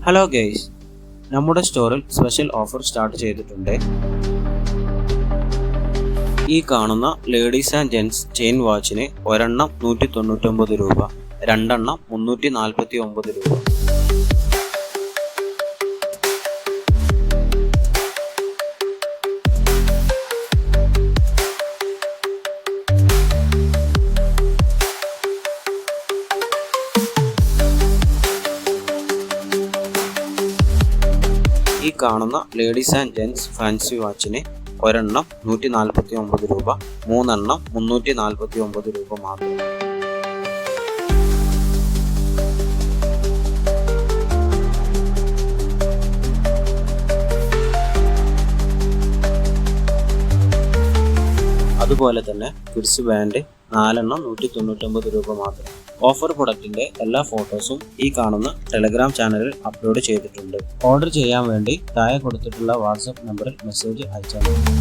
Hello guys, നമ്മുടെ സ്റ്റോറിൽ special offer start ചെയ്തിട്ടുണ്ട്. ഈ കാണുന്ന ലേഡീസ് ആൻഡ് ജെൻസ് ചെയിൻ വാച്ചിന് ഒരെണ്ണം 199 രൂപ, രണ്ടെണ്ണം 349 രൂപ. ഈ കാണുന്ന ലേഡീസ് ആൻഡ് ജെൻസ് ഫാൻസി വാച്ചിന് ഒരെണ്ണം 149 രൂപ, മൂന്നെണ്ണം 349 രൂപ മാത്രം. അതുപോലെ തന്നെ കിഡ്സ് ബാൻഡ് 4 199 രൂപ മാത്രം. ഓഫർ പ്രൊഡക്റ്റിന്റെ എല്ലാ ഫോട്ടോസും ഈ കാണുന്ന ടെലഗ്രാം ചാനലിൽ അപ്ലോഡ് ചെയ്തിട്ടുണ്ട്. ഓർഡർ ചെയ്യാൻ വേണ്ടി താഴെ കൊടുത്തിട്ടുള്ള വാട്സാപ്പ് നമ്പറിൽ മെസ്സേജ് അയച്ചാൽ മതി.